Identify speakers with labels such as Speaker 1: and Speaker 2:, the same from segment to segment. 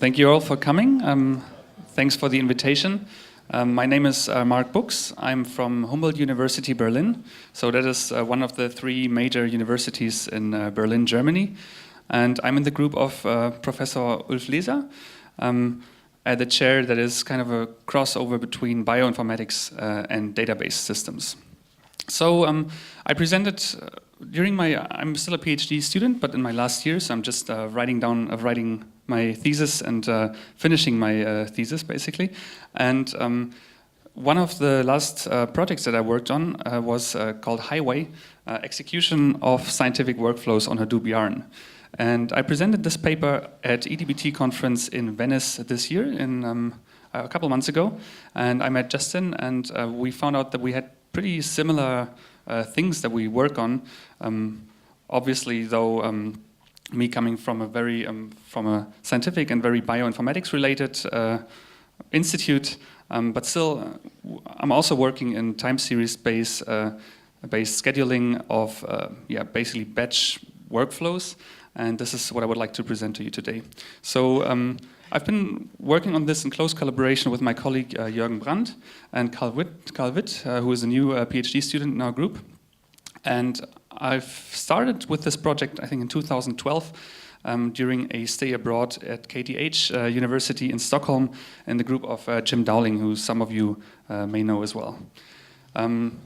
Speaker 1: Thank you all for coming. Thanks for the invitation. My name is Marc. I'm from Humboldt University, Berlin. So that is one of the three major universities in Berlin, Germany. And I'm in the group of Professor Ulf Leser at the chair that is kind of a crossover between bioinformatics and database systems. So I presented during I'm still a PhD student, but in my last year, so I'm just writing my thesis and finishing my thesis, basically. And one of the last projects that I worked on was called Hi-WAY, Execution of Scientific Workflows on Hadoop Yarn. And I presented this paper at EDBT conference in Venice this year, a couple months ago. And I met Justin, and we found out that we had pretty similar things that we work on. Obviously, though, me coming from a scientific and very bioinformatics related institute, but still, I'm also working in time series based scheduling of basically batch workflows, and this is what I would like to present to you today. So I've been working on this in close collaboration with my colleague Jürgen Brandt and Carl Witt, who is a new PhD student in our group. And I've started with this project, I think, in 2012 during a stay abroad at KTH University in Stockholm in the group of Jim Dowling, who some of you may know as well.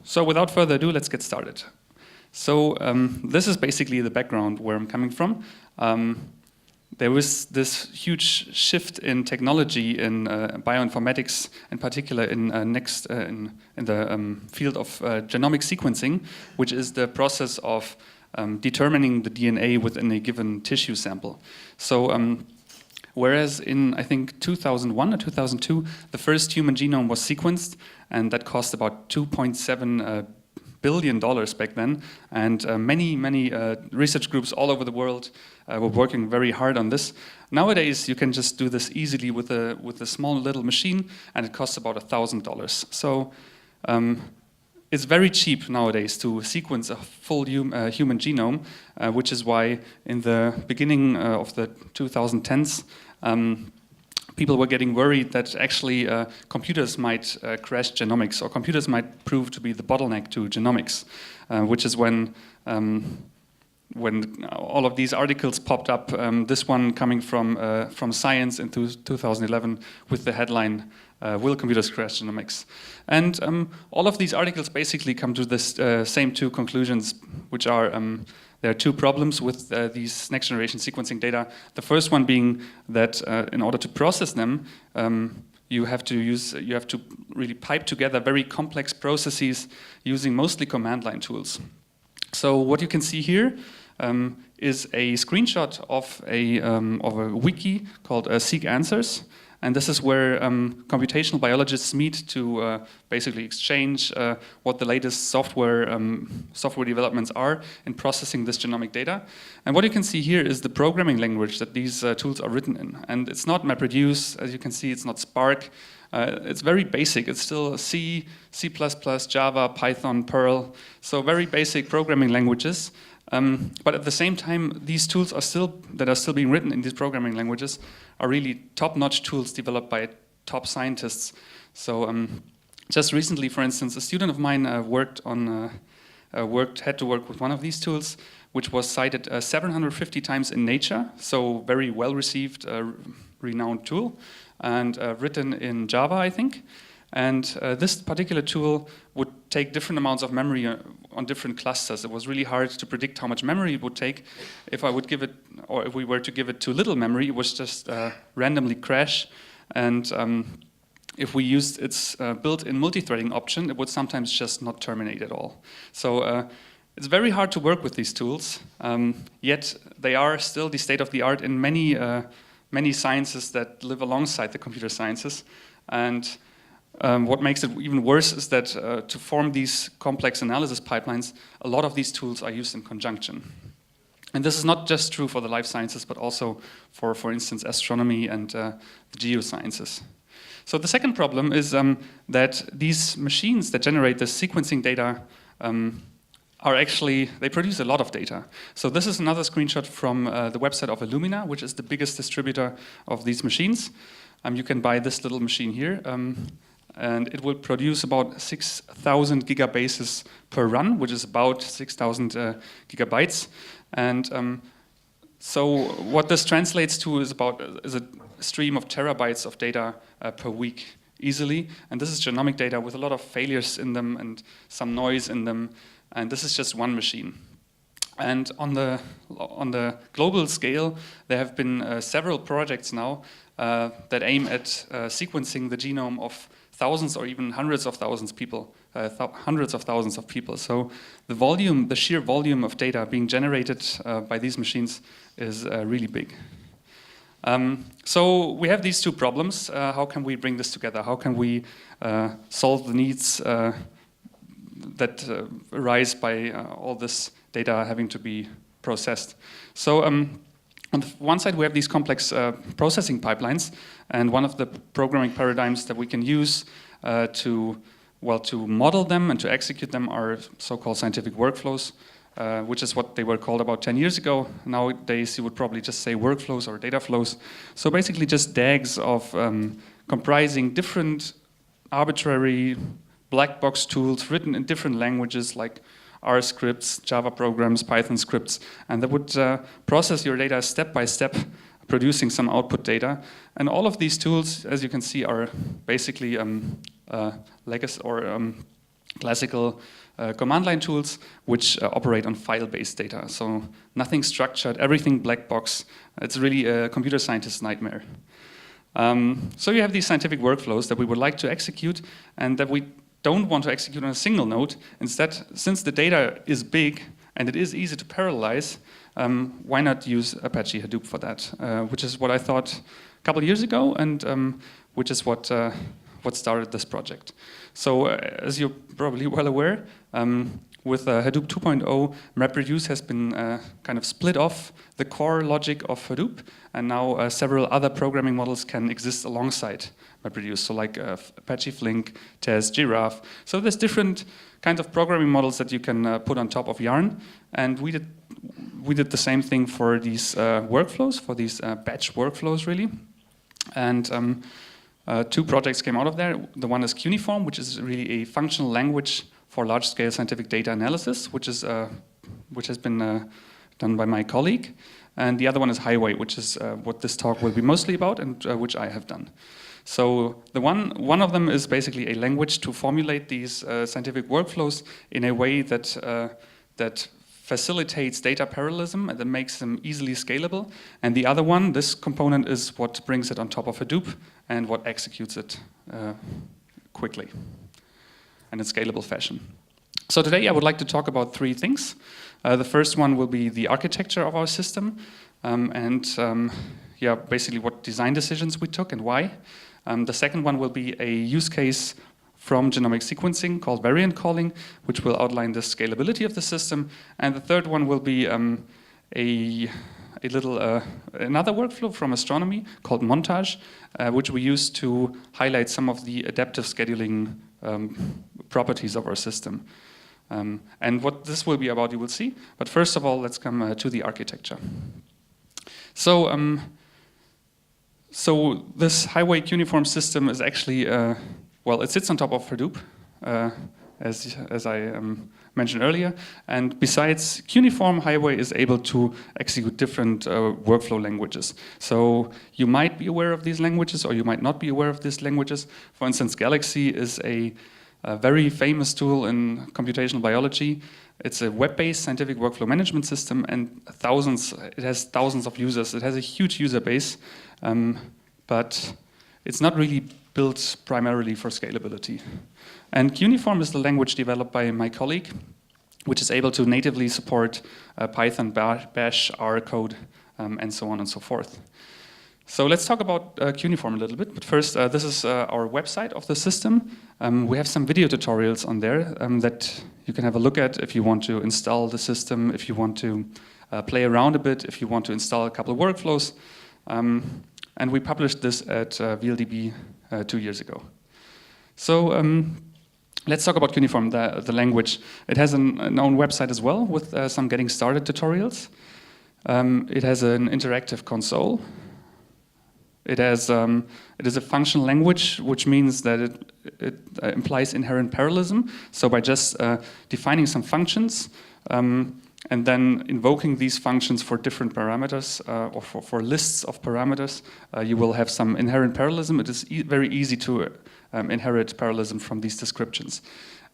Speaker 1: So without further ado, let's get started. So this is basically the background where I'm coming from. There was this huge shift in technology in bioinformatics, in particular in the field of genomic sequencing, which is the process of determining the DNA within a given tissue sample. So whereas in, I think, 2001 or 2002, the first human genome was sequenced, and that cost about $2.7 billion back then, and many research groups all over the world were working very hard on this. Nowadays, you can just do this easily with a small little machine, and it costs about $1,000. So it's very cheap nowadays to sequence a full human genome, which is why in the beginning of the 2010s, people were getting worried that actually computers might crash genomics, or computers might prove to be the bottleneck to genomics, which is when all of these articles popped up. This one coming from Science in 2011 with the headline, "Will computers crash genomics?" And all of these articles basically come to this same two conclusions, which are there are two problems with these next-generation sequencing data. The first one being that in order to process them, you have to really pipe together very complex processes using mostly command line tools. So what you can see here is a screenshot of a wiki called Seek Answers. And this is where computational biologists meet to basically exchange what the latest software developments are in processing this genomic data. And what you can see here is the programming language that these tools are written in. And it's not MapReduce, as you can see, it's not Spark. It's very basic. It's still C, C++, Java, Python, Perl. So very basic programming languages. But at the same time, these tools are still being written in these programming languages are really top-notch tools developed by top scientists. So just recently, for instance, a student of mine had to work with one of these tools, which was cited 750 times in Nature. So very well-received, renowned tool, and written in Java, I think. And this particular tool would take different amounts of memory on different clusters. It was really hard to predict how much memory it would take. If I would give it, or if we were to give it too little memory, it would just randomly crash. And if we used its built-in multi-threading option, it would sometimes just not terminate at all. So it's very hard to work with these tools, yet they are still the state-of-the-art in many sciences that live alongside the computer sciences. And what makes it even worse is that to form these complex analysis pipelines, a lot of these tools are used in conjunction. And this is not just true for the life sciences, but also for instance, astronomy and the geosciences. So the second problem is that these machines that generate the sequencing data are actually, they produce a lot of data. So this is another screenshot from the website of Illumina, which is the biggest distributor of these machines. You can buy this little machine here, and it will produce about 6,000 gigabases per run, which is about 6,000 gigabytes. And so what this translates to is a stream of terabytes of data per week easily. And this is genomic data with a lot of failures in them and some noise in them. And this is just one machine. And on the global scale, there have been several projects now that aim at sequencing the genome of thousands or even hundreds of thousands of people. So the sheer volume of data being generated by these machines is really big. So we have these two problems. How can we bring this together? How can we solve the needs that arise by all this data having to be processed? So on the one side, we have these complex processing pipelines, and one of the programming paradigms that we can use to model them and to execute them are so-called scientific workflows, which is what they were called about 10 years ago. Nowadays, you would probably just say workflows or data flows. So basically just DAGs of comprising different arbitrary black box tools written in different languages like R scripts, Java programs, Python scripts, and that would process your data step by step, producing some output data. And all of these tools, as you can see, are basically legacy or classical command line tools which operate on file-based data. So nothing structured, everything black box. It's really a computer scientist's nightmare. So you have these scientific workflows that we would like to execute and that we don't want to execute on a single node. Instead, since the data is big and it is easy to parallelize, why not use Apache Hadoop for that? Which is what I thought a couple of years ago, and which is what started this project. So as you're probably well aware, with Hadoop 2.0, MapReduce has been kind of split off the core logic of Hadoop, and now several other programming models can exist alongside MapReduce, so like Apache Flink, Tez, Giraffe. So there's different kinds of programming models that you can put on top of Yarn, and we did the same thing for these workflows, for these batch workflows really. And two projects came out of there. The one is Cuneiform, which is really a functional language for large-scale scientific data analysis, which has been done by my colleague. And the other one is Hi-WAY, which is what this talk will be mostly about, and which I have done. So the one of them is basically a language to formulate these scientific workflows in a way that facilitates data parallelism and that makes them easily scalable. And the other one, this component, is what brings it on top of Hadoop and what executes it quickly and in scalable fashion. So today I would like to talk about three things. The first one will be the architecture of our system basically what design decisions we took and why. The second one will be a use case from genomic sequencing called variant calling, which will outline the scalability of the system. And the third one will be another workflow from astronomy called Montage, which we use to highlight some of the adaptive scheduling properties of our system. And what this will be about, you will see. But first of all, let's come to the architecture. So this Hi-WAY cuneiform system is actually, it sits on top of Hadoop, as I mentioned earlier. And besides cuneiform, Hi-WAY is able to execute different workflow languages. So you might be aware of these languages, or you might not be aware of these languages. For instance, Galaxy is a very famous tool in computational biology. It's a web-based scientific workflow management system, and it has thousands of users. It has a huge user base, but it's not really built primarily for scalability. And Cuneiform is the language developed by my colleague, which is able to natively support Python, Bash, R code, and so on and so forth. So let's talk about Cuneiform a little bit. But first, this is our website of the system. We have some video tutorials on there that you can have a look at if you want to install the system, if you want to play around a bit, if you want to install a couple of workflows. And we published this at VLDB 2 years ago. So let's talk about Cuneiform, the language. It has an own website as well with some getting started tutorials. It has an interactive console. It is a functional language, which means that it implies inherent parallelism. So by just defining some functions and then invoking these functions for different parameters or for lists of parameters, you will have some inherent parallelism. It is very easy to inherit parallelism from these descriptions.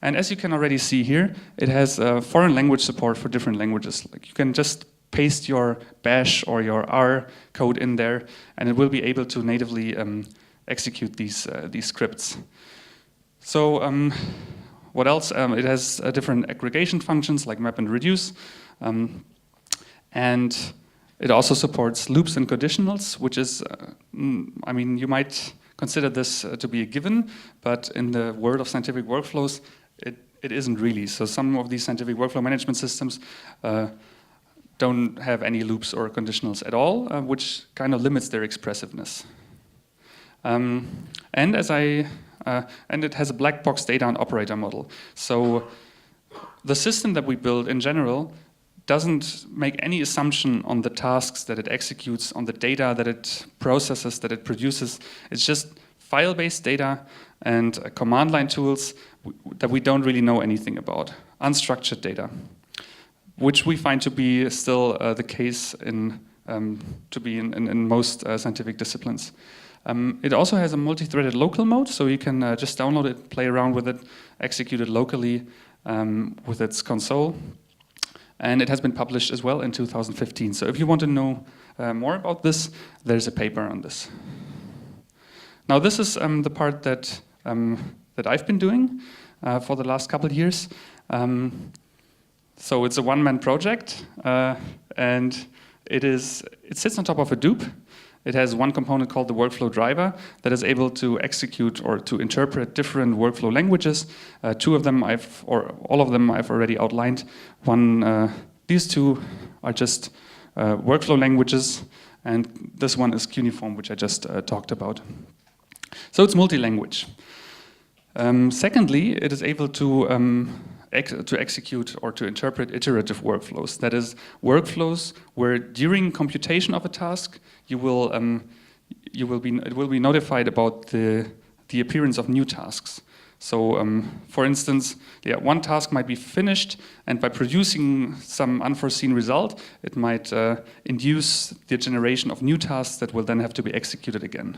Speaker 1: And as you can already see here, it has foreign language support for different languages. Like you can just paste your bash or your R code in there, and it will be able to natively execute these scripts. So what else? It has different aggregation functions like map and reduce, and it also supports loops and conditionals, which is, I mean, you might consider this to be a given, but in the world of scientific workflows, it isn't really. So some of these scientific workflow management systems don't have any loops or conditionals at all, which kind of limits their expressiveness. And it has a black box data and operator model. So the system that we build in general doesn't make any assumption on the tasks that it executes, on the data that it processes, that it produces. It's just file-based data and command line tools that we don't really know anything about, unstructured data, which we find to be still the case in most scientific disciplines. It also has a multi-threaded local mode, so you can just download it, play around with it, execute it locally with its console. And it has been published as well in 2015. So if you want to know more about this, there's a paper on this. Now this is the part that I've been doing for the last couple of years. So it's a one-man project, and it sits on top of Hadoop. It has one component called the workflow driver that is able to execute or to interpret different workflow languages. Two of them all of them I've already outlined. These two are just workflow languages, and this one is Cuneiform, which I just talked about. So it's multi-language. Secondly, it is able to execute or to interpret iterative workflows. That is, workflows where during computation of a task, it will be notified about the appearance of new tasks. So, for instance, one task might be finished, and by producing some unforeseen result, it might induce the generation of new tasks that will then have to be executed again.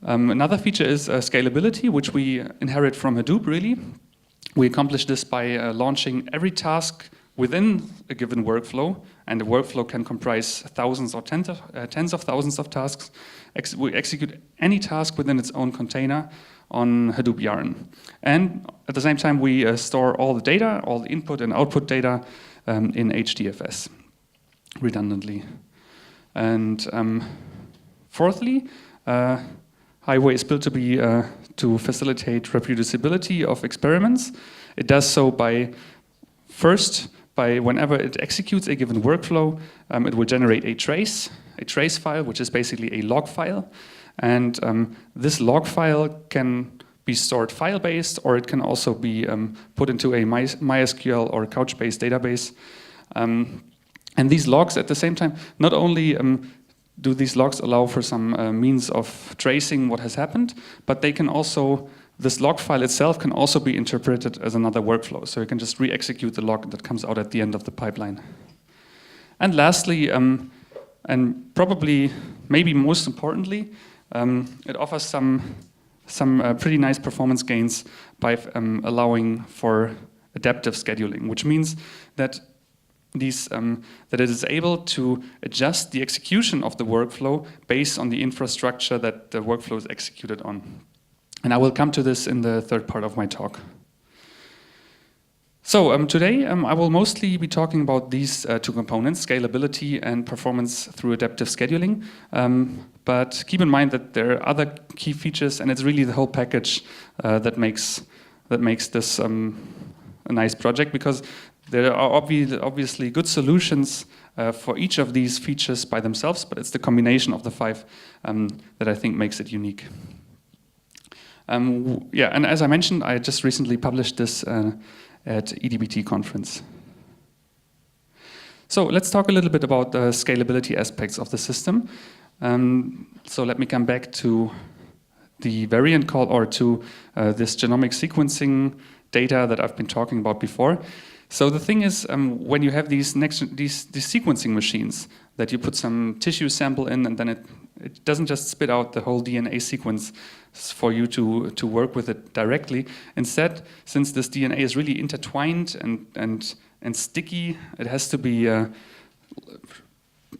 Speaker 1: Another feature is scalability, which we inherit from Hadoop, really. We accomplish this by launching every task within a given workflow, and the workflow can comprise thousands or tens of thousands of tasks. We execute any task within its own container on Hadoop Yarn. And at the same time, we store all the data, all the input and output data in HDFS redundantly. And fourthly, Hi-WAY is built to facilitate reproducibility of experiments. It does so by whenever it executes a given workflow, it will generate a trace file, which is basically a log file. And this log file can be stored file-based, or it can also be put into a MySQL or Couchbase database. And these logs at the same time, not only do these logs allow for some means of tracing what has happened, but they can also, this log file itself can also be interpreted as another workflow. So you can just re-execute the log that comes out at the end of the pipeline. And lastly, and probably, maybe most importantly, it offers some pretty nice performance gains by allowing for adaptive scheduling, which means that that it is able to adjust the execution of the workflow based on the infrastructure that the workflow is executed on. And I will come to this in the third part of my talk. So today I will mostly be talking about these two components, scalability and performance through adaptive scheduling. But keep in mind that there are other key features, and it's really the whole package that makes this a nice project, because there are obviously good solutions for each of these features by themselves, but it's the combination of the five that I think makes it unique. Yeah, and as I mentioned, I just recently published this at EDBT conference. So let's talk a little bit about the scalability aspects of the system. So let me come back to the variant call, or to this genomic sequencing data that I've been talking about before. So the thing is, when you have these sequencing machines, that you put some tissue sample in, and then it doesn't just spit out the whole DNA sequence for you to work with it directly. Instead, since this DNA is really intertwined and sticky, it has to be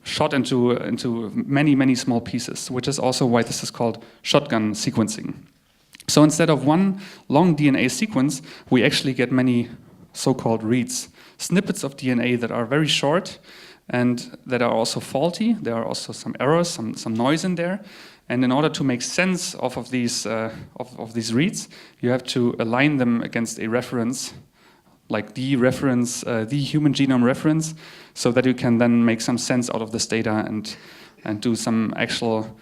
Speaker 1: shot into many small pieces, which is also why this is called shotgun sequencing. So instead of one long DNA sequence, we actually get many so-called reads, snippets of DNA that are very short and that are also faulty. There are also some errors, some noise in there. And in order to make sense of these reads, you have to align them against a reference, like the reference, the human genome reference, so that you can then make some sense out of this data and do some actual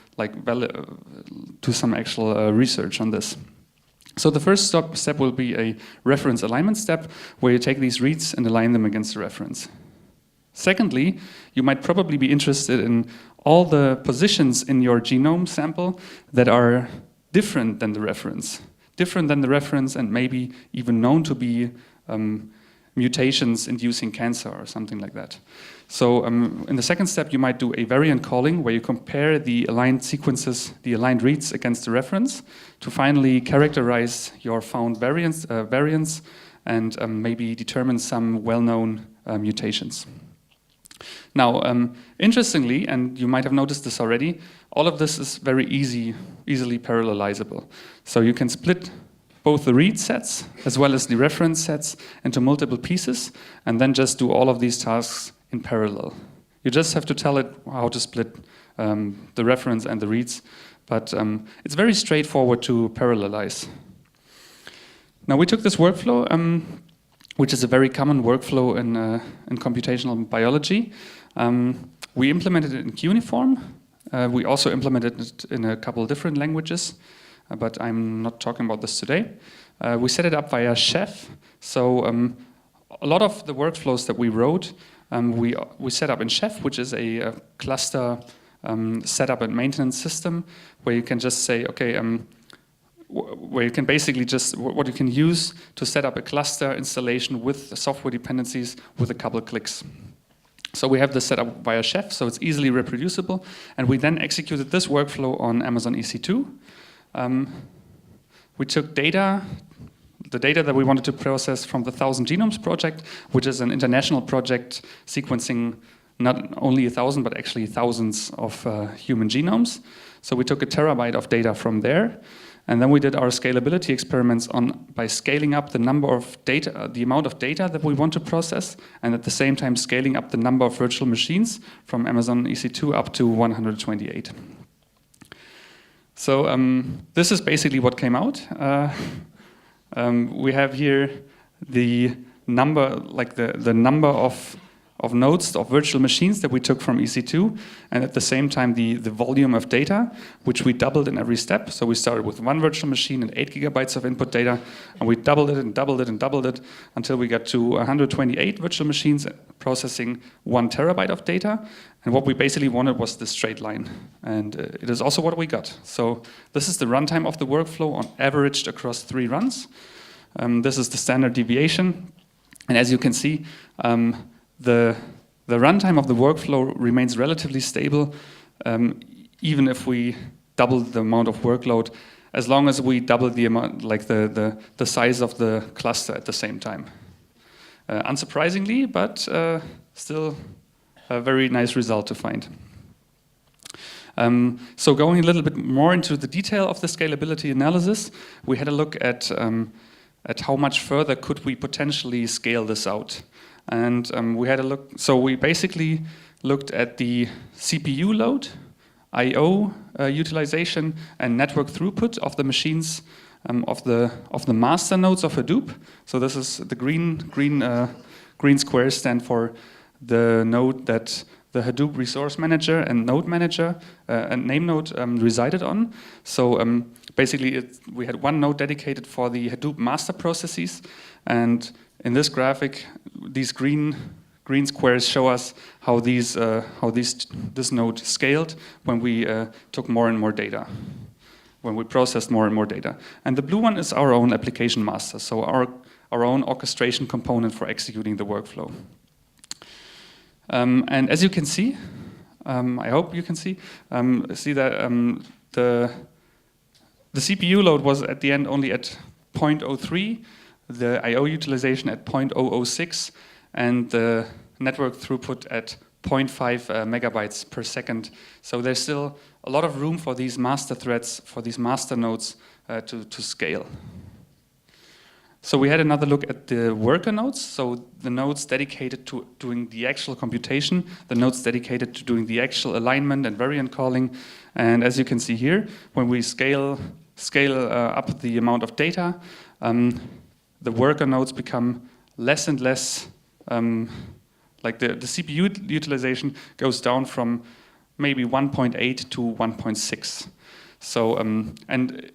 Speaker 1: research on this. So the first step will be a reference alignment step, where you take these reads and align them against the reference. Secondly, you might probably be interested in all the positions in your genome sample that are different than the reference. And maybe even known to be mutations inducing cancer or something like that. So in the second step, you might do a variant calling, where you compare the aligned sequences, the aligned reads against the reference, to finally characterize your found variants and maybe determine some well-known mutations. Now, interestingly, and you might have noticed this already, all of this is very easily parallelizable. So you can split both the read sets as well as the reference sets into multiple pieces, and then just do all of these tasks in parallel. You just have to tell it how to split the reference and the reads, but it's very straightforward to parallelize. Now, we took this workflow, which is a very common workflow in computational biology. We implemented it in Cuneiform. We also implemented it in a couple of different languages, but I'm not talking about this today. We set it up via Chef. So a lot of the workflows that we wrote, we set up in Chef, which is a cluster setup and maintenance system, where you can just say, okay, where you can basically just, what you can use to set up a cluster installation with software dependencies with a couple clicks. So we have this set up via Chef, so it's easily reproducible, and we then executed this workflow on Amazon EC2. We took data, the data that we wanted to process from the 1000 Genomes project, which is an international project sequencing not only 1,000, but actually thousands of human genomes. So we took 1 terabyte of data from there. And then we did our scalability experiments by scaling up the number of data, the amount of data that we want to process, and at the same time scaling up the number of virtual machines from Amazon EC2 up to 128. So this is basically what came out. We have here the number, like the number of nodes, of virtual machines that we took from EC2, and at the same time the volume of data, which we doubled in every step. So we started with 1 virtual machine and 8 gigabytes of input data, and we doubled it and doubled it and doubled it until we got to 128 virtual machines processing 1 terabyte of data. And what we basically wanted was this straight line, and it is also what we got. So this is the runtime of the workflow on averaged across 3 runs. This is the standard deviation, and as you can see, the runtime of the workflow remains relatively stable, even if we double the amount of workload, as long as we double the amount, like the size of the cluster at the same time. Unsurprisingly, but still a very nice result to find. So going a little bit more into the detail of the scalability analysis, we had a look at how much further could we potentially scale this out. And we had a look, so we basically looked at the CPU load, I/O utilization, and network throughput of the machines of the master nodes of Hadoop. So this is the green squares stand for the node that the Hadoop resource manager and node manager and name node resided on. So basically, we had one node dedicated for the Hadoop master processes, and in this graphic, these green squares show us how this node scaled when we took more and more data, when we processed more and more data. And the blue one is our own application master, so our own orchestration component for executing the workflow. And as you can see, I hope you can see that the CPU load was at the end only at 0.03, the I/O utilization at 0.006, and the network throughput at 0.5 megabytes per second. So there's still a lot of room for these master threads, for these master nodes to scale. So we had another look at the worker nodes, so the nodes dedicated to doing the actual computation, the nodes dedicated to doing the actual alignment and variant calling. And as you can see here, when we scale up the amount of data, the worker nodes become less and less, like the CPU utilization goes down from maybe 1.8 to 1.6. So, and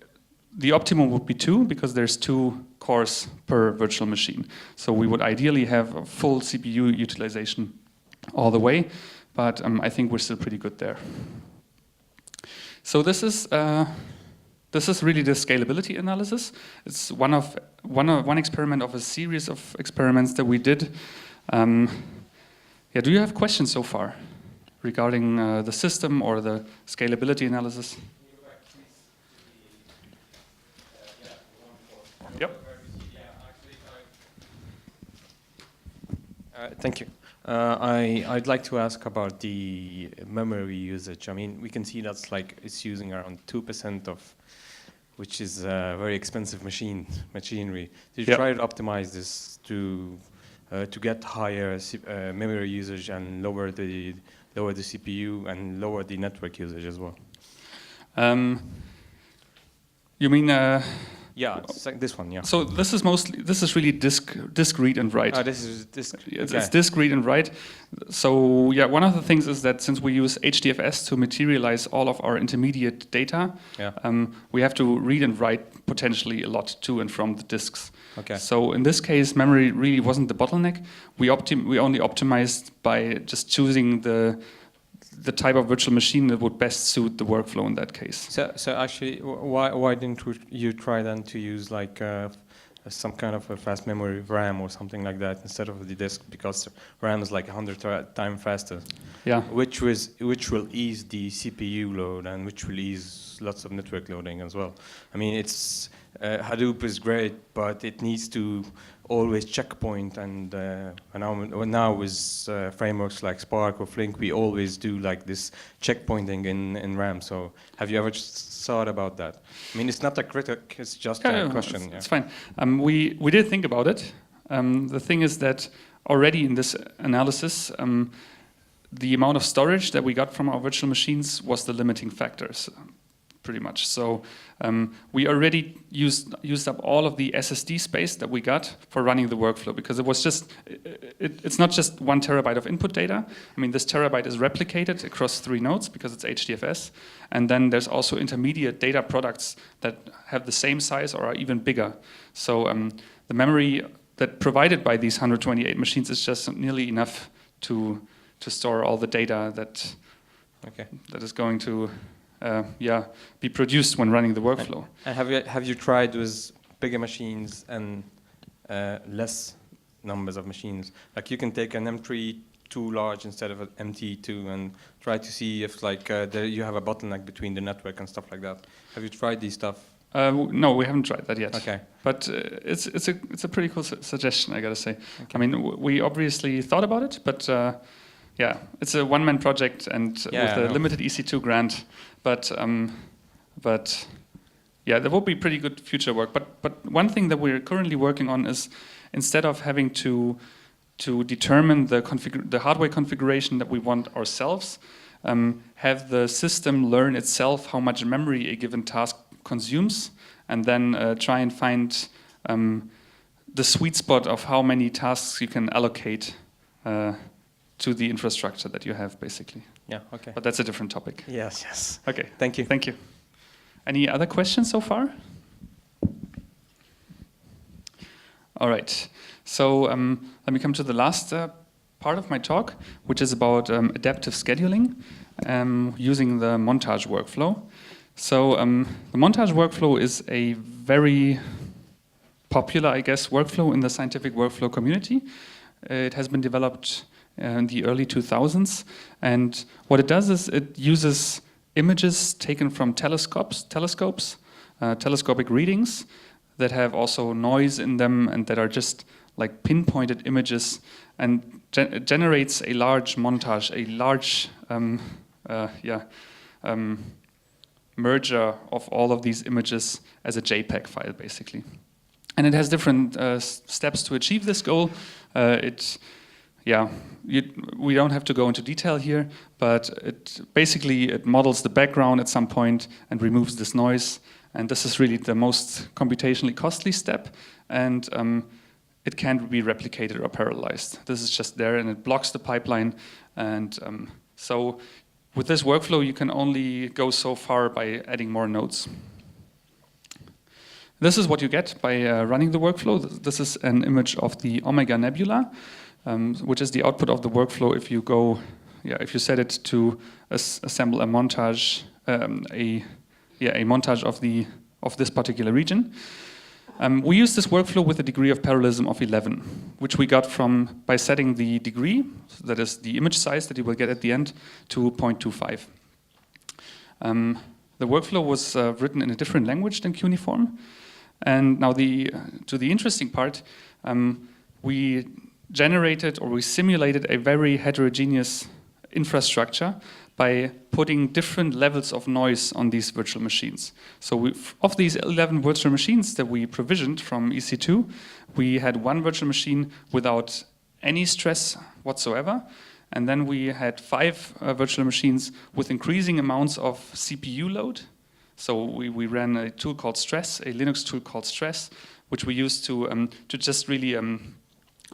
Speaker 1: the optimum would be 2, because there's 2 cores per virtual machine. So we would ideally have a full CPU utilization all the way, but I think we're still pretty good there. So this is really the scalability analysis. It's one experiment of a series of experiments that we did. Yeah, do you have questions so far regarding the system or the scalability analysis? Yep.
Speaker 2: Thank you. I'd like to ask about the memory usage. I mean, we can see that's like it's using around 2% of, which is very expensive machinery. Did you try to optimize this to get higher memory usage and lower the CPU and lower the network usage as well?
Speaker 1: You mean?
Speaker 2: Yeah, this one. Yeah.
Speaker 1: So this is really disk read and write.
Speaker 2: This is disk.
Speaker 1: It's disk read and write. So yeah, one of the things is that since we use HDFS to materialize all of our intermediate data, we have to read and write potentially a lot to and from the disks.
Speaker 2: Okay.
Speaker 1: So in this case, memory really wasn't the bottleneck. We only optimized by just choosing the type of virtual machine that would best suit the workflow in that case.
Speaker 2: So actually, why didn't you try then to use like some kind of a fast memory RAM or something like that instead of the disk, because RAM is like 100 times faster?
Speaker 1: Yeah.
Speaker 2: Which will ease the CPU load and which will ease lots of network loading as well. I mean, it's Hadoop is great, but it needs to always checkpoint, and now with frameworks like Spark or Flink, we always do like this checkpointing in RAM. So have you ever thought about that? I mean, it's not a critic, it's just a question.
Speaker 1: It's fine. We did think about it. The thing is that already in this analysis, the amount of storage that we got from our virtual machines was the limiting factors, pretty much. So we already used up all of the SSD space that we got for running the workflow, because it was just it's not just 1 terabyte of input data. I mean, this terabyte is replicated across 3 nodes because it's HDFS, and then there's also intermediate data products that have the same size or are even bigger. So the memory that provided by these 128 machines is just nearly enough to store all the data that is going to be produced when running the workflow.
Speaker 2: And have you tried with bigger machines and less numbers of machines? Like you can take an M3 too large instead of an MT2 and try to see if like you have a bottleneck between the network and stuff like that. Have you tried these stuff?
Speaker 1: No, we haven't tried that yet.
Speaker 2: Okay.
Speaker 1: But it's a pretty cool suggestion, I gotta say. Okay. I mean, we obviously thought about it, but yeah, it's a one-man project and with a limited EC2 grant. But yeah, there will be pretty good future work. But one thing that we're currently working on is, instead of having to determine the hardware configuration that we want ourselves, have the system learn itself how much memory a given task consumes, and then try and find the sweet spot of how many tasks you can allocate to the infrastructure that you have, basically.
Speaker 2: Yeah, okay.
Speaker 1: But that's a different topic.
Speaker 2: Yes, yes.
Speaker 1: Okay.
Speaker 2: Thank you.
Speaker 1: Thank you. Any other questions so far? All right. So let me come to the last part of my talk, which is about adaptive scheduling using the Montage workflow. So the Montage workflow is a very popular, I guess, workflow in the scientific workflow community. It has been developed in the early 2000s. And what it does is it uses images taken from telescopic readings that have also noise in them and that are just like pinpointed images, and generates a large montage, a large merger of all of these images as a JPEG file, basically. And it has different steps to achieve this goal. We don't have to go into detail here, but it models the background at some point and removes this noise. And this is really the most computationally costly step, and it can't be replicated or parallelized. This is just there, and it blocks the pipeline. And so with this workflow, you can only go so far by adding more nodes. This is what you get by running the workflow. This is an image of the Omega Nebula, which is the output of the workflow if you set it to assemble a montage, a montage of this particular region. We use this workflow with a degree of parallelism of 11, which we got by setting the degree, that is the image size that you will get at the end, to 0.25. The workflow was written in a different language than Cuneiform. And now to the interesting part, we simulated a very heterogeneous infrastructure by putting different levels of noise on these virtual machines. So of these 11 virtual machines that we provisioned from EC2, we had one virtual machine without any stress whatsoever. And then we had 5 virtual machines with increasing amounts of CPU load. So we ran a tool called Stress, a Linux tool called Stress, which we used to just really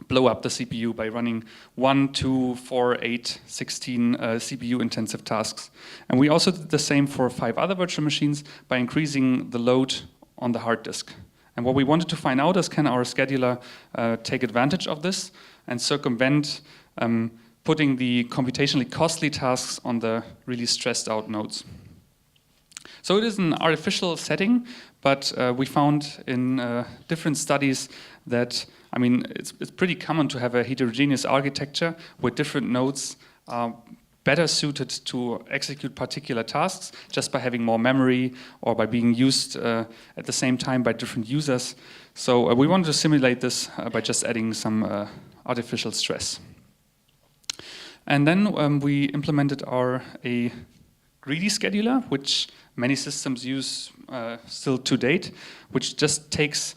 Speaker 1: blow up the CPU by running 1, 2, 4, 8, 16 CPU-intensive tasks. And we also did the same for 5 other virtual machines by increasing the load on the hard disk. And what we wanted to find out is, can our scheduler take advantage of this and circumvent putting the computationally costly tasks on the really stressed out nodes. So it is an artificial setting, but we found in different studies that, I mean, it's pretty common to have a heterogeneous architecture where different nodes are better suited to execute particular tasks just by having more memory or by being used at the same time by different users. So we wanted to simulate this by just adding some artificial stress. And then we implemented a greedy scheduler, which many systems use still to date, which just takes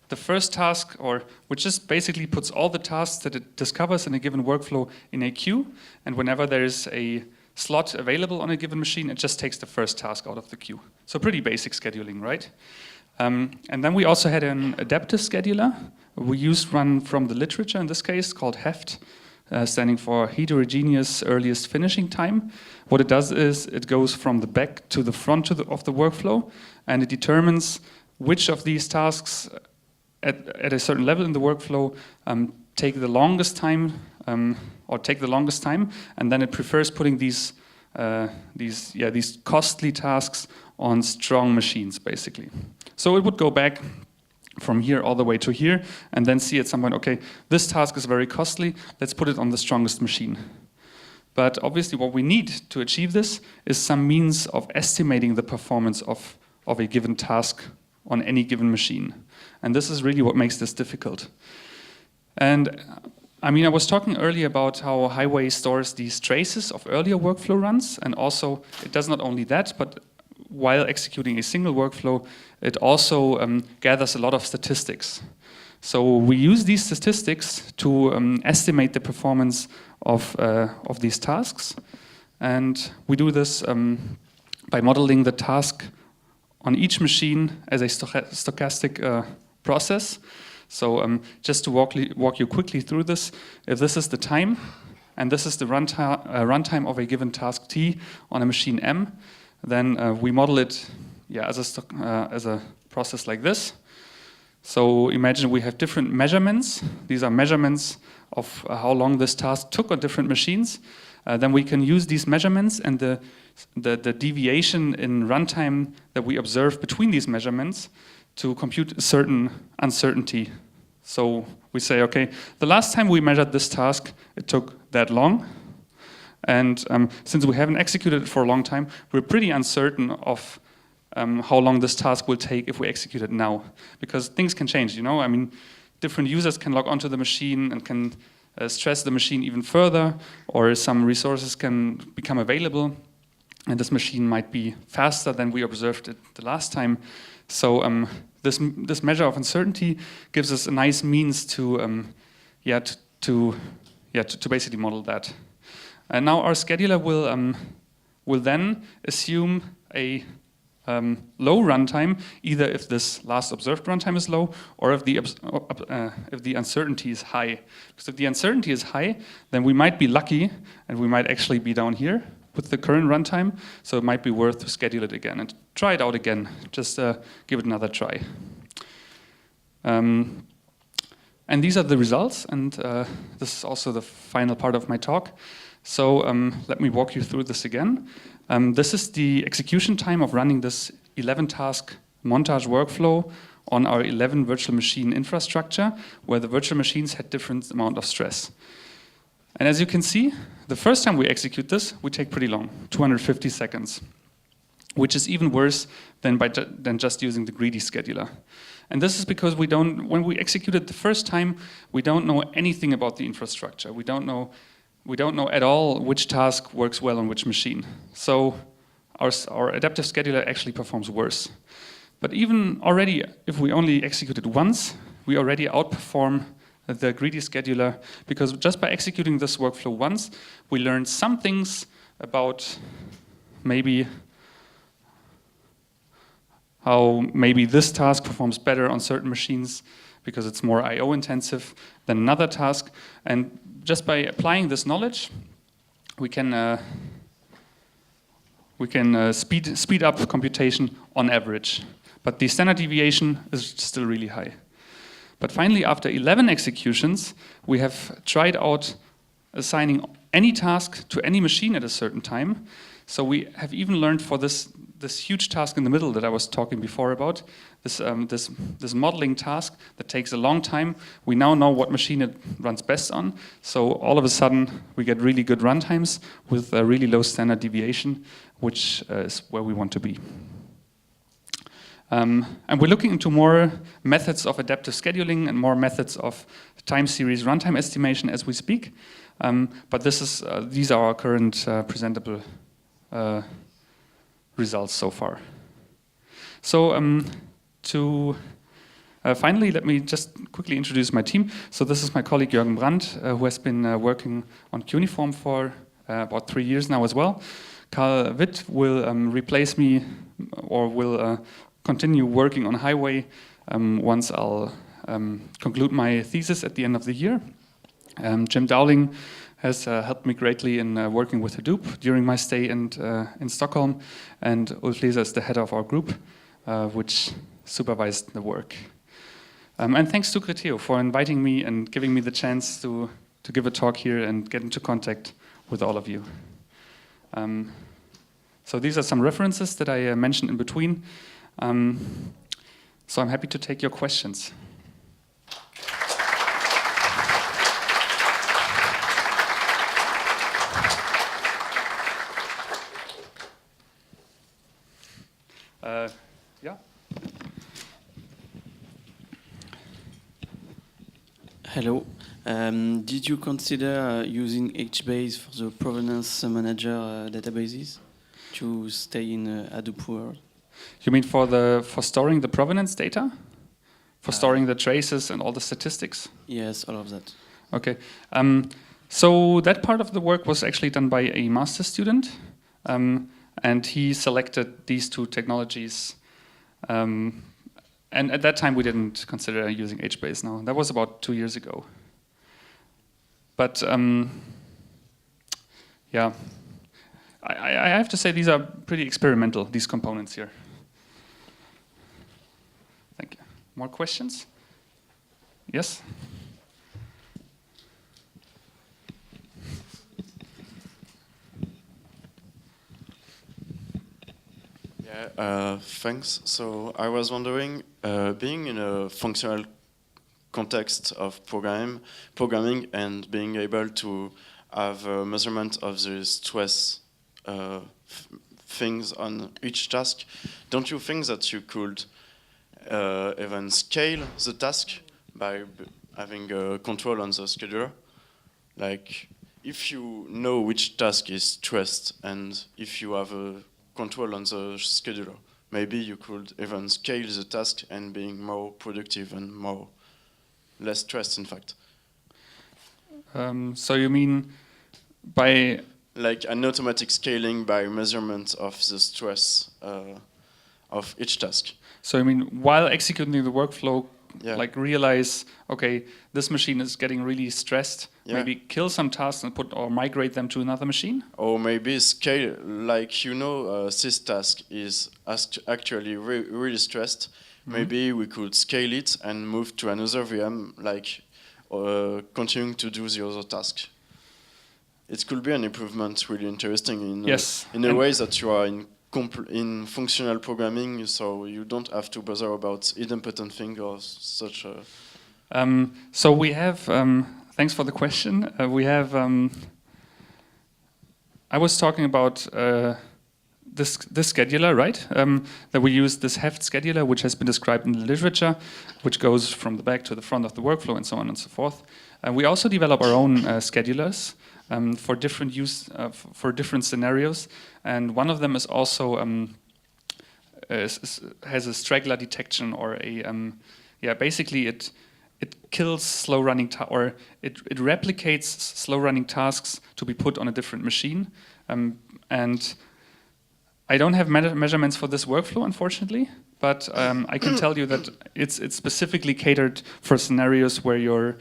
Speaker 1: the first task, or which just basically puts all the tasks that it discovers in a given workflow in a queue, and whenever there is a slot available on a given machine, it just takes the first task out of the queue. So pretty basic scheduling, right? And then we also had an adaptive scheduler. We used one from the literature in this case called HEFT, standing for Heterogeneous Earliest Finishing Time. What it does is it goes from the back to the front of the workflow, and it determines which of these tasks at a certain level in the workflow take the longest time, and then it prefers putting these costly tasks on strong machines, basically. So it would go back from here all the way to here, and then see at some point, okay, this task is very costly, let's put it on the strongest machine. But obviously what we need to achieve this is some means of estimating the performance of a given task on any given machine. And this is really what makes this difficult. And I mean, I was talking earlier about how Hi-WAY stores these traces of earlier workflow runs, and also it does not only that, but while executing a single workflow, it also gathers a lot of statistics. So we use these statistics to estimate the performance of these tasks. And we do this by modeling the task on each machine as a stochastic process. So just to walk you quickly through this, if this is the time, and this is the runtime of a given task T on a machine M, then we model it as a process like this. So imagine we have different measurements. These are measurements of how long this task took on different machines. Then we can use these measurements and the deviation in runtime that we observe between these measurements to compute a certain uncertainty. So we say, okay, the last time we measured this task, it took that long. And since we haven't executed it for a long time, we're pretty uncertain of how long this task will take if we execute it now. Because things can change, you know? I mean, different users can log onto the machine and can stress the machine even further, or some resources can become available, and this machine might be faster than we observed it the last time. So this measure of uncertainty gives us a nice means to basically model that. And now our scheduler will then assume a low runtime, either if this last observed runtime is low, or if the uncertainty is high. Because if the uncertainty is high, then we might be lucky, and we might actually be down here with the current runtime. So it might be worth to schedule it again and try it out again. Just give it another try. And these are the results, and this is also the final part of my talk. So let me walk you through this again. This is the execution time of running this 11-task montage workflow on our 11 virtual machine infrastructure, where the virtual machines had different amount of stress. And as you can see, the first time we execute this, we take pretty long, 250 seconds, which is even worse than just using the greedy scheduler. And this is because when we execute it the first time, we don't know anything about the infrastructure. We don't know at all which task works well on which machine. So our adaptive scheduler actually performs worse. But even already, if we only execute it once, we already outperform the greedy scheduler, because just by executing this workflow once, we learn some things about maybe how maybe this task performs better on certain machines because it's more I/O intensive than another task. And just by applying this knowledge, we can speed up computation on average. But the standard deviation is still really high. But finally, after 11 executions, we have tried out assigning any task to any machine at a certain time. So we have even learned for this huge task in the middle that I was talking before about, this modeling task that takes a long time. We now know what machine it runs best on. So all of a sudden, we get really good runtimes with a really low standard deviation, which is where we want to be. And we're looking into more methods of adaptive scheduling and more methods of time series runtime estimation as we speak. But these are our current presentable results so far. So finally, let me just quickly introduce my team. So this is my colleague Jürgen Brandt, who has been working on Cuneiform for about 3 years now as well. Karl Witt will replace me, or will continue working on Hi-WAY once I'll conclude my thesis at the end of the year. Jim Dowling has helped me greatly in working with Hadoop during my stay in Stockholm, and Ulf Leser is the head of our group, which supervised the work. And thanks to Criteo for inviting me and giving me the chance to give a talk here and get into contact with all of you. So these are some references that I mentioned in between. So I'm happy to take your questions. Yeah.
Speaker 3: Hello. Did you consider using HBase for the provenance manager databases to stay in Hadoop world?
Speaker 1: You mean for storing the provenance data? For storing the traces and all the statistics?
Speaker 3: Yes, all of that.
Speaker 1: Okay. So that part of the work was actually done by a master's student, and he selected these two technologies. And at that time, we didn't consider using HBase. No, that was about 2 years ago. But Yeah, I have to say these are pretty experimental, these components here. Thank you. More questions? Yes?
Speaker 4: Yeah, thanks. So I was wondering, being in a functional context of programming and being able to have a measurement of the stress things on each task, don't you think that you could even scale the task by having control on the scheduler? Like, if you know which task is stressed and if you have a control on the scheduler, maybe you could even scale the task and being more productive and less stressed, in fact.
Speaker 1: So you mean by...
Speaker 4: Like an automatic scaling by measurement of the stress of each task.
Speaker 1: So you mean while executing the workflow,
Speaker 4: Yeah.
Speaker 1: like realize, okay, this machine is getting really stressed,
Speaker 4: Yeah.
Speaker 1: maybe kill some tasks and put or migrate them to another machine?
Speaker 4: Or maybe scale, like, you know, this task is actually really stressed. Maybe we could scale it and move to another VM, like continuing to do the other task. It could be an improvement, really interesting in a way that you are in functional programming, so you don't have to bother about idempotent thing or such.
Speaker 1: So we have, thanks for the question. We have, I was talking about this scheduler, right? That we use this heft scheduler, which has been described in the literature, which goes from the back to the front of the workflow and so on and so forth. We also develop our own schedulers for different for different scenarios, and one of them is also has a straggler detection, or a basically it kills slow running or it replicates slow running tasks to be put on a different machine, and I don't have measurements for this workflow, unfortunately, but I can tell you that it's specifically catered for scenarios where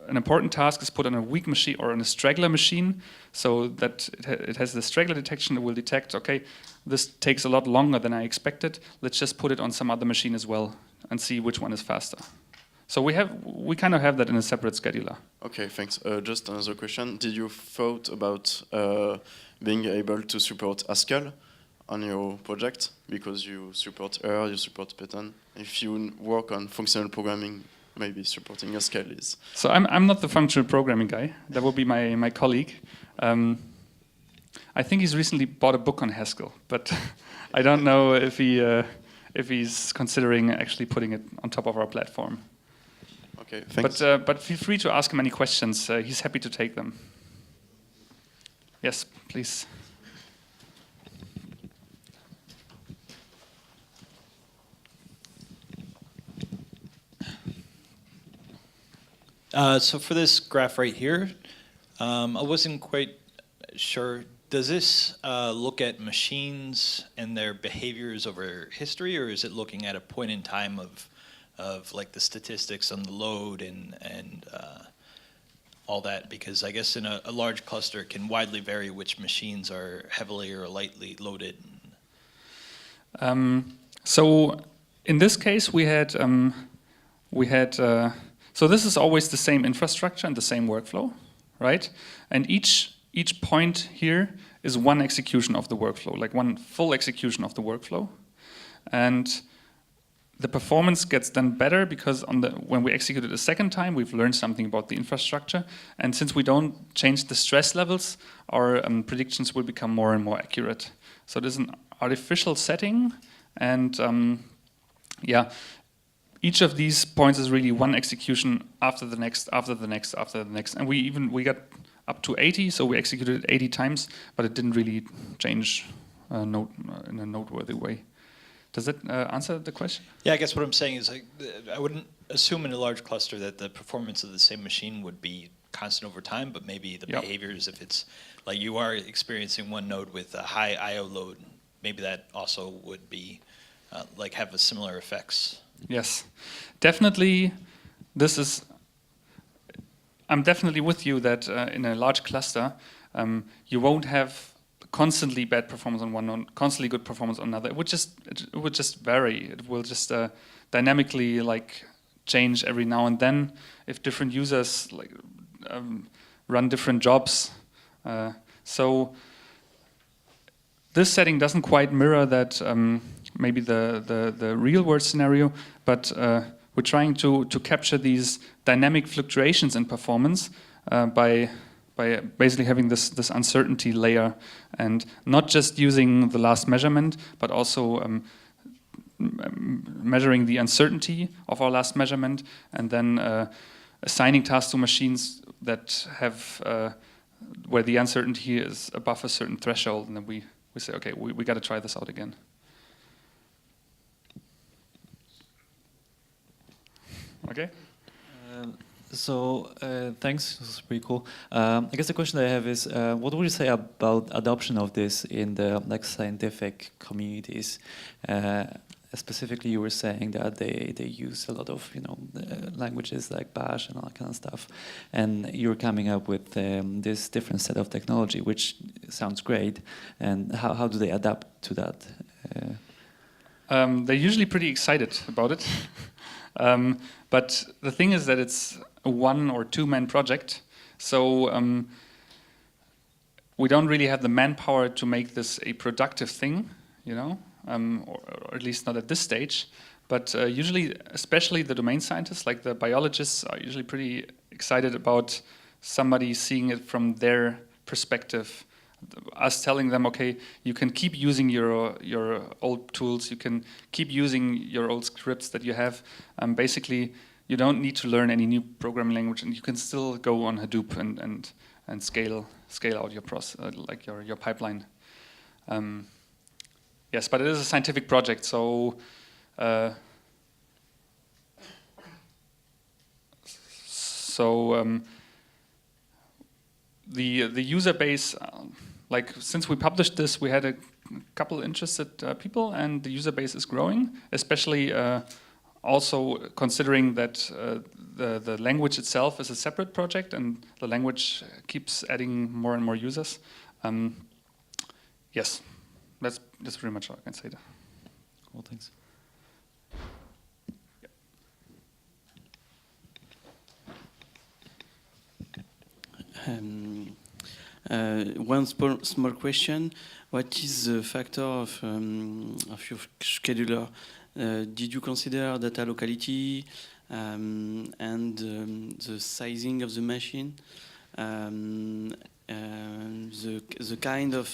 Speaker 1: an important task is put on a weak machine or on a straggler machine, so that it has the straggler detection that will detect, okay, this takes a lot longer than I expected, let's just put it on some other machine as well and see which one is faster. So we kind of have that in a separate scheduler.
Speaker 4: Okay, thanks. Just another question. Did you thought about being able to support Haskell on your project? Because you support R, you support Python. If you work on functional programming, maybe supporting Haskell is...
Speaker 1: So I'm not the functional programming guy. That will be my colleague. I think he's recently bought a book on Haskell, but I don't know if he's considering actually putting it on top of our platform.
Speaker 4: Okay, thanks.
Speaker 1: But feel free to ask him any questions. He's happy to take them. Yes, please.
Speaker 5: So for this graph right here, I wasn't quite sure. Does this look at machines and their behaviors over history, or is it looking at a point in time of like the statistics on the load and all that? Because I guess in a large cluster it can widely vary which machines are heavily or lightly loaded.
Speaker 1: So in this case we had so this is always the same infrastructure and the same workflow, right? And each point here is one execution of the workflow, like one full execution of the workflow. And the performance gets then better because when we execute it a second time, we've learned something about the infrastructure. And since we don't change the stress levels, our predictions will become more and more accurate. So there's an artificial setting, and each of these points is really one execution after the next, after the next, after the next. And we got up to 80, so we executed it 80 times, but it didn't really change in a noteworthy way. Does that answer the question?
Speaker 5: Yeah, I guess what I'm saying is I wouldn't assume in a large cluster that the performance of the same machine would be constant over time, but maybe the behaviors, if it's like you are experiencing one node with a high I/O load, maybe that also would be like have a similar effects.
Speaker 1: Yes, definitely. I'm definitely with you that in a large cluster, you won't have constantly bad performance on one, constantly good performance on another. It would just vary. It will just dynamically like change every now and then if different users like run different jobs. So this setting doesn't quite mirror that maybe the real world scenario, but we're trying to capture these dynamic fluctuations in performance by basically having this uncertainty layer, and not just using the last measurement, but also measuring the uncertainty of our last measurement, and then assigning tasks to machines that have where the uncertainty is above a certain threshold, and then we say, okay, we got to try this out again. Okay.
Speaker 6: Thanks, this was pretty cool. I guess the question I have is, what would you say about adoption of this in the like scientific communities? Specifically, you were saying that they use a lot of languages like Bash and all that kind of stuff, and you're coming up with this different set of technology, which sounds great. And how do they adapt to that?
Speaker 1: They're usually pretty excited about it. But the thing is that it's a 1- or 2-man project, so we don't really have the manpower to make this a productive thing, or at least not at this stage. But usually, especially the domain scientists, like the biologists, are usually pretty excited about somebody seeing it from their perspective. Us telling them, okay, you can keep using your old tools, you can keep using your old scripts that you have. Basically, you don't need to learn any new programming language, and you can still go on Hadoop and scale out your like your pipeline. Yes, but it is a scientific project, so the user base. Like, since we published this, we had a couple interested people, and the user base is growing, especially also considering that the language itself is a separate project, and the language keeps adding more and more users. Yes, that's pretty much all I can say there.
Speaker 6: Cool, thanks.
Speaker 3: One small question: what is the factor of your scheduler? Did you consider data locality and the sizing of the machine, the kind of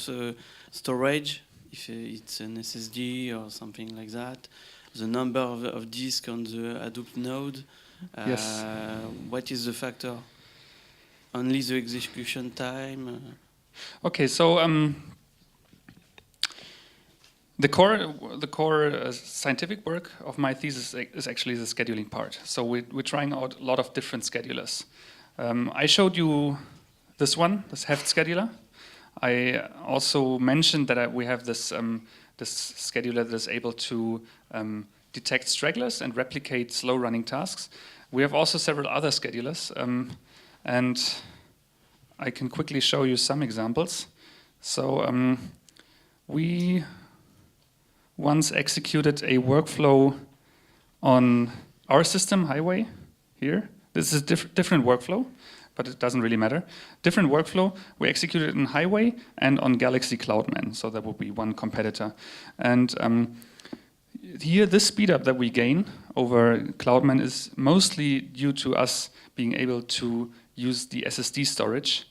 Speaker 3: storage, if it's an SSD or something like that, the number of disks on the Hadoop node?
Speaker 1: Yes.
Speaker 3: What is the factor? Only the execution time?
Speaker 1: Okay, so the core scientific work of my thesis is actually the scheduling part. So we're trying out a lot of different schedulers. I showed you this one, this Heft scheduler. I also mentioned that we have this this scheduler that is able to detect stragglers and replicate slow-running tasks. We have also several other schedulers. And I can quickly show you some examples. So we once executed a workflow on our system, Hi-WAY, here. This is a different workflow, but it doesn't really matter. Different workflow. We executed it in Hi-WAY and on Galaxy Cloudman, so that would be one competitor. And here, this speed up that we gain over Cloudman is mostly due to us being able to use the SSD storage,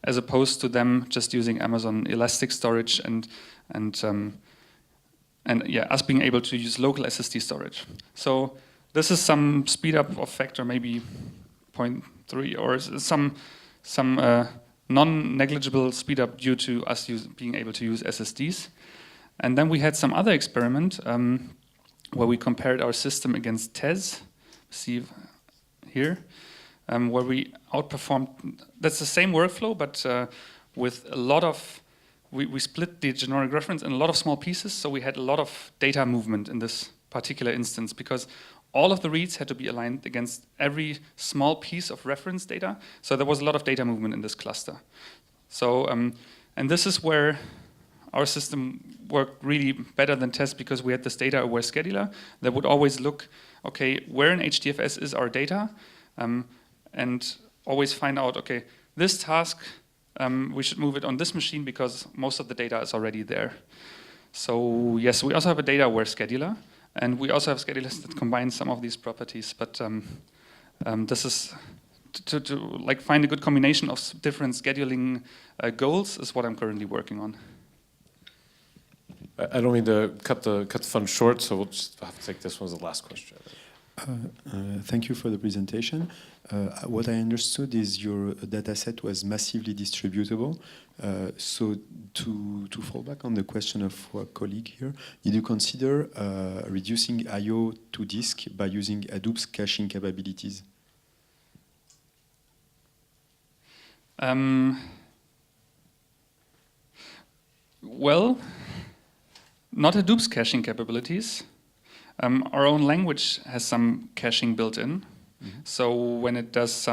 Speaker 1: as opposed to them just using Amazon Elastic Storage and yeah, us being able to use local SSD storage. So this is some speed up of factor maybe 0.3 or some non-negligible speed up due to us being able to use SSDs. And then we had some other experiment where we compared our system against TES. See here. Where we outperformed. That's the same workflow, but with a lot of, we split the generic reference in a lot of small pieces, so we had a lot of data movement in this particular instance, because all of the reads had to be aligned against every small piece of reference data, so there was a lot of data movement in this cluster. So, and this is where our system worked really better than test, because we had this data-aware scheduler that would always look, okay, where in HDFS is our data, and always find out, okay, this task, we should move it on this machine because most of the data is already there. So yes, we also have a data-aware scheduler, and we also have schedulers that combine some of these properties. But this is to like find a good combination of different scheduling goals is what I'm currently working on.
Speaker 7: I don't mean to cut the fun short, so we'll just have to take this one as the last question.
Speaker 8: Thank you for the presentation. What I understood is your dataset was massively distributable. So to fall back on the question of our colleague here, did you consider reducing I/O to disk by using Hadoop's caching capabilities?
Speaker 1: Well, not Hadoop's caching capabilities. Our own language has some caching built in. Mm-hmm. So when it does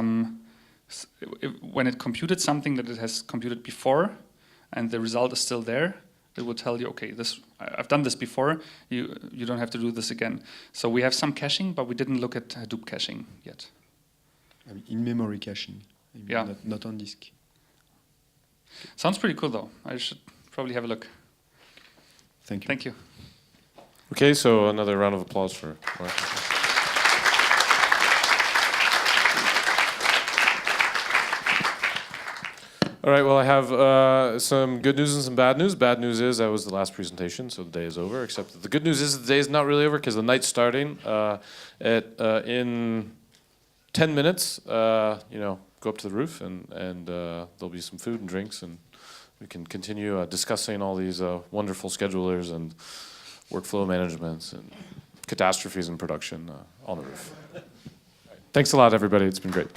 Speaker 1: when it computed something that it has computed before, and the result is still there, it will tell you, okay, I've done this before. You don't have to do this again. So we have some caching, but we didn't look at Hadoop caching yet.
Speaker 8: I mean, in-memory caching,
Speaker 1: yeah,
Speaker 8: not on disk.
Speaker 1: Sounds pretty cool, though. I should probably have a look.
Speaker 8: Thank you.
Speaker 1: Thank you.
Speaker 7: Okay, so another round of applause for Marc. All right, well, I have some good news and some bad news. Bad news is that was the last presentation, so the day is over, except that the good news is the day is not really over because the night's starting. In 10 minutes, go up to the roof and there'll be some food and drinks, and we can continue discussing all these wonderful schedulers and workflow managements and catastrophes in production on the roof. Thanks a lot, everybody. It's been great.